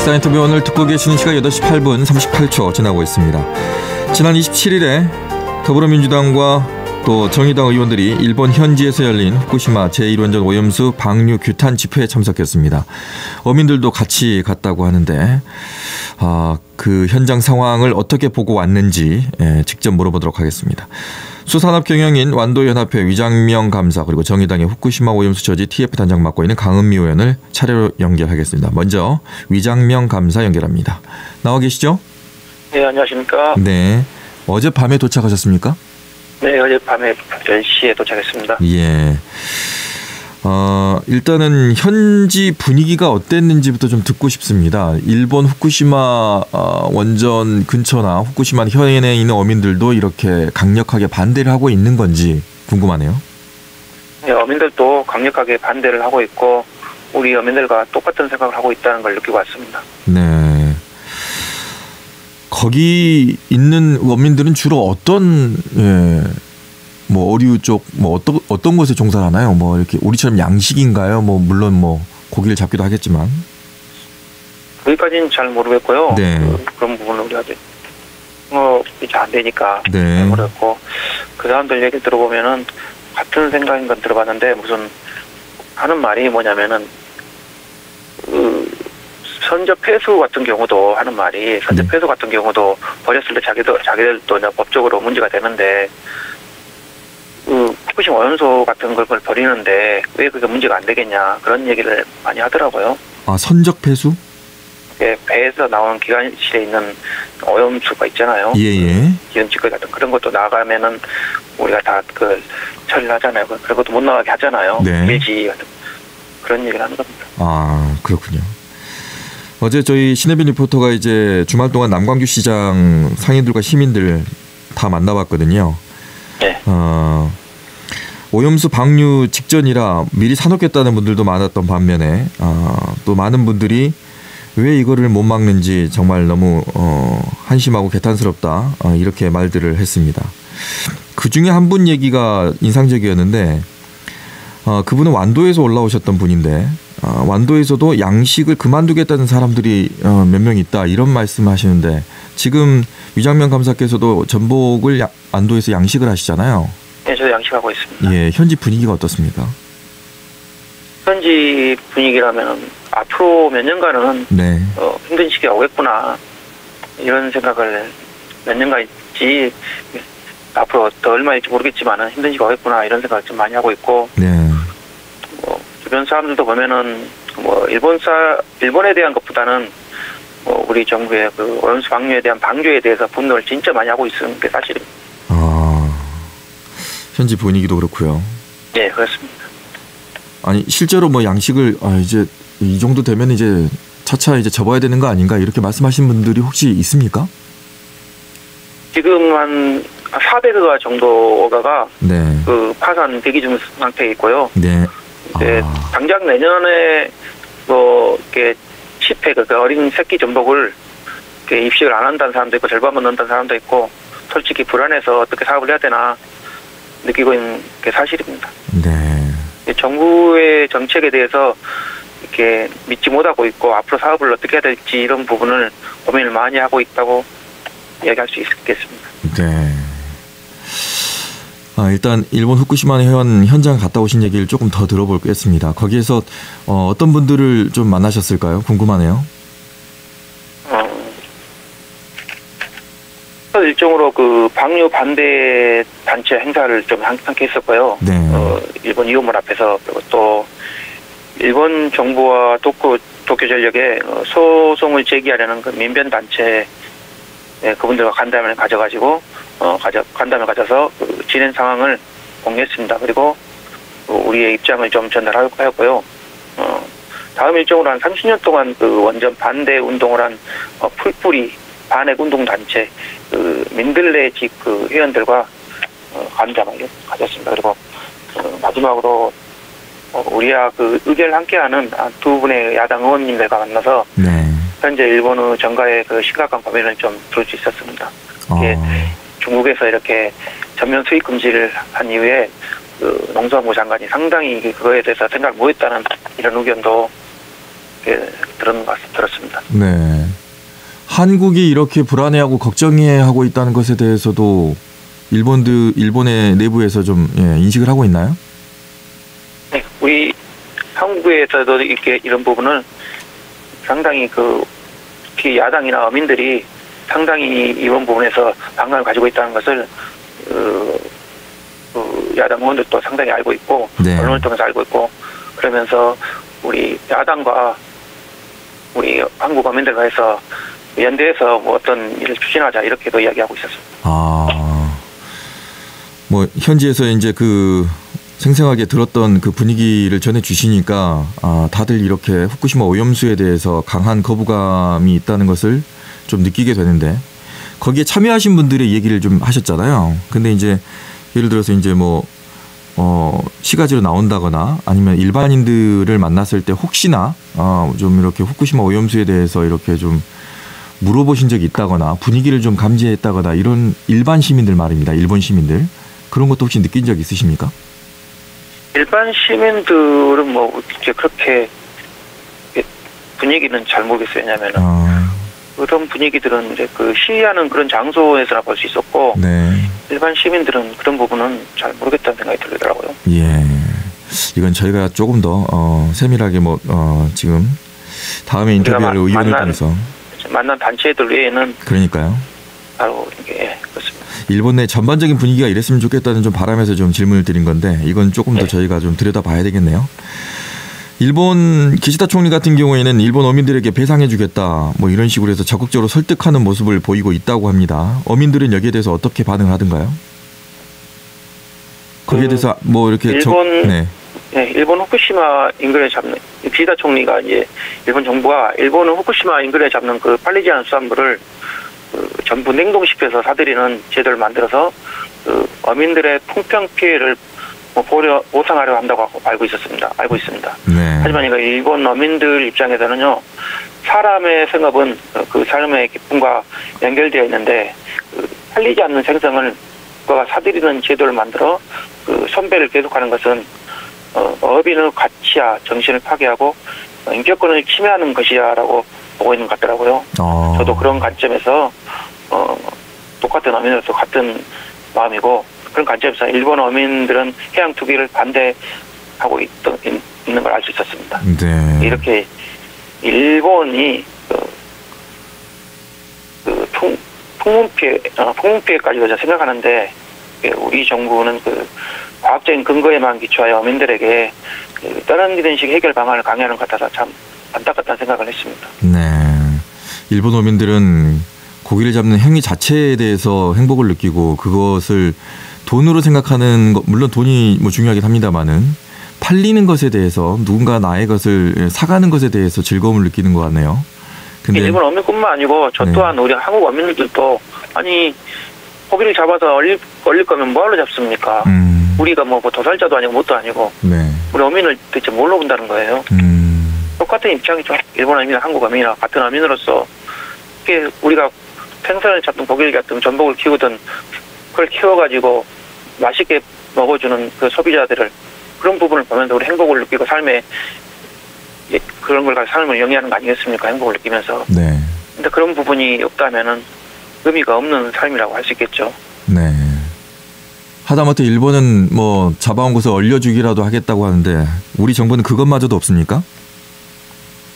시사인터뷰 오늘 듣고 계시는 시각 8시 8분 38초 지나고 있습니다. 지난 27일에 더불어민주당과 또 정의당 의원들이 일본 현지에서 열린 후쿠시마 제1원전 오염수 방류 규탄 집회에 참석했습니다. 어민들도 같이 갔다고 하는데 그 현장 상황을 어떻게 보고 왔는지 직접 물어보도록 하겠습니다. 수산업경영인 완도연합회 위장명 감사 그리고 정의당의 후쿠시마 오염수 저지 TF 단장 맡고 있는 강은미 의원을 차례로 연결하겠습니다. 먼저 위장명 감사 연결합니다. 나와 계시죠? 네, 안녕하십니까? 네. 어젯밤에 도착하셨습니까? 네, 어젯밤에 10시에 도착했습니다. 예. 일단은 현지 분위기가 어땠는지부터 좀 듣고 싶습니다. 일본 후쿠시마 원전 근처나 후쿠시마 현에 있는 어민들도 이렇게 강력하게 반대를 하고 있는 건지 궁금하네요. 네, 어민들도 강력하게 반대를 하고 있고 우리 어민들과 똑같은 생각을 하고 있다는 걸 느끼고 왔습니다. 네. 거기 있는 어민들은 주로 어떤 뭐 어류 쪽 뭐 어떤 곳에 종사를 하나요? 뭐 이렇게 우리처럼 양식인가요? 뭐 물론 뭐 고기를 잡기도 하겠지만 거기까지는 잘 모르겠고요. 네. 그런 부분은 우리가 이제 안 되니까 네. 잘 모르겠고 그 사람들 얘기 들어보면은 같은 생각인 건 들어봤는데 무슨 하는 말이 뭐냐면은 선적 폐수 같은 경우도 하는 말이 선적 폐수 같은 경우도 버렸을 때 자기들도 법적으로 문제가 되는데 후쿠시마 오염수 같은 걸 버리는데 왜 그게 문제가 안 되겠냐 그런 얘기를 많이 하더라고요. 아, 선적 폐수? 예, 배에서 나오는 기관실에 있는 오염수가 있잖아요. 예예. 기름칠 같은 그런 것도 나가면은 우리가 다 그 처리를 하잖아요. 그런 것도 못 나가게 하잖아요. 네. 밀지 같은 그런 얘기를 하는 겁니다. 아, 그렇군요. 어제 저희 신혜빈 리포터가 이제 주말 동안 남광주 시장 상인들과 시민들 다 만나봤거든요. 네. 오염수 방류 직전이라 미리 사놓겠다는 분들도 많았던 반면에 또 많은 분들이 왜 이거를 못 막는지 정말 너무 한심하고 개탄스럽다 이렇게 말들을 했습니다. 그중에 한 분 얘기가 인상적이었는데 그분은 완도에서 올라오셨던 분인데 완도에서도 양식을 그만두겠다는 사람들이 몇 명 있다 이런 말씀하시는데 지금 위장명 감사께서도 전복을 완도에서 양식을 하시잖아요. 네, 저도 양식하고 있습니다. 예, 현지 분위기가 어떻습니까? 현지 분위기라면 앞으로 몇 년간은 네. 힘든 시기가 오겠구나 이런 생각을 몇 년간 있지 앞으로 더 얼마일지 모르겠지만은 힘든 시기가 오겠구나 이런 생각을 좀 많이 하고 있고 네. 주변 사람들도 보면은 일본에 대한 것보다는 우리 정부의 그 오염수 방류에 대한 방류에 대해서 분노를 진짜 많이 하고 있는 게 사실입니다. 현지 분위기도 그렇고요. 네, 그렇습니다. 아니 실제로 뭐 양식을 이제 이 정도 되면 이제 차차 이제 접어야 되는 거 아닌가 이렇게 말씀하신 분들이 혹시 있습니까? 지금 한 400여 정도가 네. 그 파산 대기 중 상태에 있고요. 네. 네, 당장 내년에 이렇게 10회 그 어린 새끼 전복을 이렇게 입식을 안 한다는 사람도 있고 절반만 넣는다는 사람도 있고 솔직히 불안해서 어떻게 사업을 해야 되나 느끼고 있는 게 사실입니다. 네. 정부의 정책에 대해서 이렇게 믿지 못하고 있고 앞으로 사업을 어떻게 해야 될지 이런 부분을 고민을 많이 하고 있다고 이야기할 수 있겠습니다. 네. 일단 일본 후쿠시마 현장 갔다 오신 얘기를 조금 더 들어보겠습니다. 거기에서 어떤 분들을 좀 만나셨을까요? 궁금하네요. 일종으로 그 방류 반대 단체 행사를 좀 함께 했었고요. 네. 일본 이호물 앞에서 그리고 또 일본 정부와 도쿄전력에 소송을 제기하려는 그 민변 단체 그분들과 간담회를 가져가지고 간담회 가져서 그 진행 상황을 공유했습니다. 그리고 우리의 입장을 좀 전달하였고요. 다음 일정으로 한 30년 동안 그 원전 반대 운동을 한 풀뿌리 반핵 운동 단체 그 민들레 직 그 회원들과 간담회를 가졌습니다. 그리고 마지막으로 우리와 그 의견을 함께하는 두 분의 야당 의원님들과 만나서 네. 현재 일본의 정가의 그 심각한 고민을 좀 들을 수 있었습니다. 중국에서 이렇게 전면 수입 금지를 한 이후에 그 농수산부 장관이 상당히 그거에 대해서 생각을 못했다는 이런 의견도 들었습니다. 네. 한국이 이렇게 불안해하고 걱정해하고 있다는 것에 대해서도 일본의 내부에서 좀 인식을 하고 있나요? 네, 우리 한국에서도 이렇게 이런 부분을 상당히 특히 야당이나 어민들이 상당히 이런 부분에서 반감을 가지고 있다는 것을 야당 의원들도 상당히 알고 있고 네. 언론을 통해서 알고 있고 그러면서 우리 야당과 우리 한국 어민들과 해서 연대해서 뭐 어떤 일을 추진하자 이렇게도 이야기하고 있었습니다. 뭐 현지에서 이제 생생하게 들었던 그 분위기를 전해 주시니까 다들 이렇게 후쿠시마 오염수에 대해서 강한 거부감이 있다는 것을 좀 느끼게 되는데 거기에 참여하신 분들의 얘기를 좀 하셨잖아요. 근데 이제 예를 들어서 이제 시가지로 나온다거나 아니면 일반인들을 만났을 때 혹시나 좀 이렇게 후쿠시마 오염수에 대해서 이렇게 좀 물어보신 적이 있다거나 분위기를 좀 감지했다거나 이런 일반 시민들 말입니다. 일본 시민들. 그런 것도 혹시 느낀 적 있으십니까? 일반 시민들은 이렇게 그렇게 분위기는 잘 모르겠어요. 왜냐면은 그런 분위기들은 이제 시위하는 그런 장소에서나 볼 수 있었고 네. 일반 시민들은 그런 부분은 잘 모르겠다는 생각이 들더라고요. 예. 이건 저희가 조금 더 세밀하게 지금 다음에 인터뷰할 의원을 통해서 만난 단체들 외에는 그러니까요. 바로 이게 그렇습니다. 일본 내 전반적인 분위기가 이랬으면 좋겠다는 좀 바람에서 좀 질문을 드린 건데 이건 조금 더 저희가 좀 들여다봐야 되겠네요. 일본 기시다 총리 같은 경우에는 일본 어민들에게 배상해주겠다 이런 식으로 해서 적극적으로 설득하는 모습을 보이고 있다고 합니다. 어민들은 여기에 대해서 어떻게 반응을 하던가요? 거기에 대해서 이렇게 일본 후쿠시마 인근에 잡는 기시다 총리가 이제 일본 정부가 일본은 후쿠시마 인근에 잡는 팔리지 않은 수산물을 전부 냉동시켜서 사들이는 제도를 만들어서 어민들의 풍평 피해를 보상하려 한다고 알고 있습니다. 네. 하지만 이거 일본 어민들 입장에서는요, 사람의 생업은 그 삶의 기쁨과 연결되어 있는데 팔리지 않는 생선을 그가 사들이는 제도를 만들어 선배를 계속하는 것은 어민의 가치와 정신을 파괴하고 인격권을 침해하는 것이야라고 보고 있는 것 같더라고요. 저도 그런 관점에서 똑같은 어민으로서 같은 마음이고 그런 관점에서 일본 어민들은 해양 투기를 반대하고 있는 걸 알 수 있었습니다. 네. 이렇게 일본이 풍문피해까지 저는 생각하는데 우리 정부는 과학적인 근거에만 기초하여 어민들에게 떠넘기는 식 해결 방안을 강요하는 것 같아서 참 안타깝다는 생각을 했습니다. 네. 일본 어민들은 고기를 잡는 행위 자체에 대해서 행복을 느끼고 그것을 돈으로 생각하는 것, 물론 돈이 중요하긴 합니다만은 팔리는 것에 대해서 누군가 나의 것을 사가는 것에 대해서 즐거움을 느끼는 것 같네요. 근데 일본 어민뿐만 아니고 저 또한 우리 한국 어민들도 아니 고기를 잡아서 얼릴 거면 뭐하러 잡습니까? 우리가 도살자도 아니고 뭣도 아니고 네. 우리 어민을 대체 뭘로 본다는 거예요? 똑같은 입장이죠. 일본 어민이나 한국 어민이나 같은 어민으로서 이게 우리가 생선을 잡든 고기를 잡든 전복을 키우든 그걸 키워가지고 맛있게 먹어주는 소비자들을 그런 부분을 보면서 우리 행복을 느끼고 삶에 그런 걸 가지고 삶을 영위하는 거 아니겠습니까? 행복을 느끼면서. 네. 근데 그런 부분이 없다면은 의미가 없는 삶이라고 할 수 있겠죠. 네. 하다못해 일본은 잡아온 것을 얼려주기라도 하겠다고 하는데 우리 정부는 그것마저도 없습니까?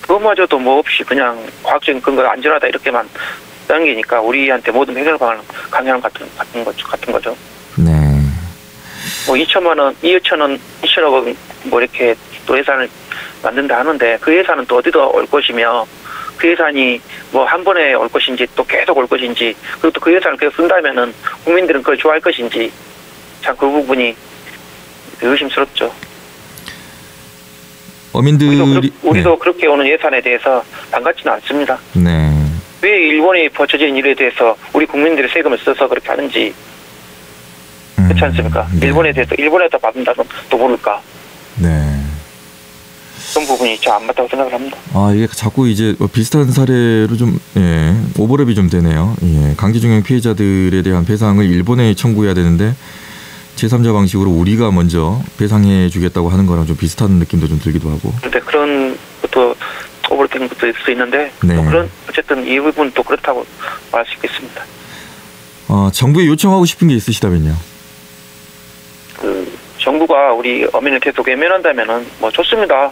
그것마저도 없이 그냥 과학적인 근거가 안전하다 이렇게만 당기니까 우리한테 모든 해결 방안을 강요하는 같은 거죠. 네. 2천억 원 이렇게 또 예산을 만든다 하는데 그 예산은 또 어디다 올 것이며 그 예산이 한 번에 올 것인지 또 계속 올 것인지 그리고 또 그 예산을 계속 쓴다면은 국민들은 그걸 좋아할 것인지 참 그 부분이 의심스럽죠. 어민들이 우리도 그렇게 오는 예산에 대해서 반갑지는 않습니다. 네. 왜 일본이 벌쳐진 일에 대해서 우리 국민들의 세금을 써서 그렇게 하는지 그렇지 않습니까? 네. 일본에다 받는다면 또 모를까? 네. 그런 부분이 좀 안 맞다고 생각을 합니다. 이게 자꾸 이제 비슷한 사례로 좀 오버랩이 좀 되네요. 강제징용 피해자들에 대한 배상을 일본에 청구해야 되는데 제3자 방식으로 우리가 먼저 배상해 주겠다고 하는 거랑 좀 비슷한 느낌도 좀 들기도 하고. 그런데 그런 것도 오버랩된 것도 있을 수 있는데 네. 또 그런 어쨌든 이 부분 또 그렇다고 말할 수 있겠습니다. 정부에 요청하고 싶은 게 있으시다면요? 정부가 우리 어민을 계속 외면한다면은 뭐 좋습니다.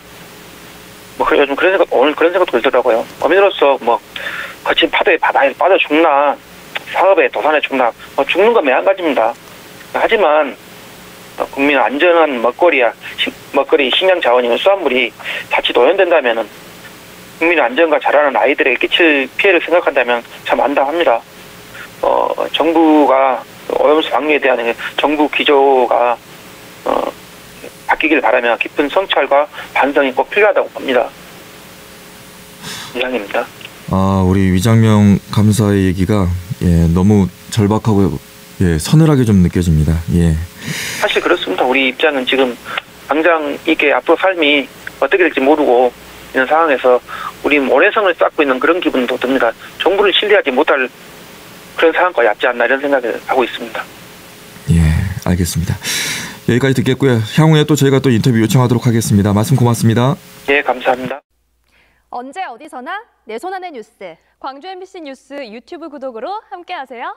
뭐 요즘 그런 생각 오늘 그런 생각도 들더라고요. 어민으로서 뭐 거친 파도에 바다에 빠져 죽나 사업에 도산에 죽나 뭐 죽는 건 매한가지입니다. 하지만 국민 안전한 먹거리 식량 자원이면 수산물이 자칫 오염된다면은 국민 안전과 자라는 아이들에게 끼칠 피해를 생각한다면 참 안타합니다. 정부가 오염수 방류에 대한 정부 기조가 바뀌길 바라며 깊은 성찰과 반성이 꼭 필요하다고 봅니다. 이상입니다. 우리 위장명 감사의 얘기가 너무 절박하고 서늘하게 좀 느껴집니다. 사실 그렇습니다. 우리 입장은 지금 당장 이게 앞으로 삶이 어떻게 될지 모르고 있는 상황에서 우리 모래성을 쌓고 있는 그런 기분도 듭니다. 정부를 신뢰하지 못할 그런 상황까지 얕지 않나 이런 생각을 하고 있습니다. 알겠습니다. 여기까지 듣겠고요. 향후에 또 저희가 또 인터뷰 요청하도록 하겠습니다. 말씀 고맙습니다. 감사합니다. 언제 어디서나 내 손 안의 뉴스. 광주 MBC 뉴스 유튜브 구독으로 함께하세요.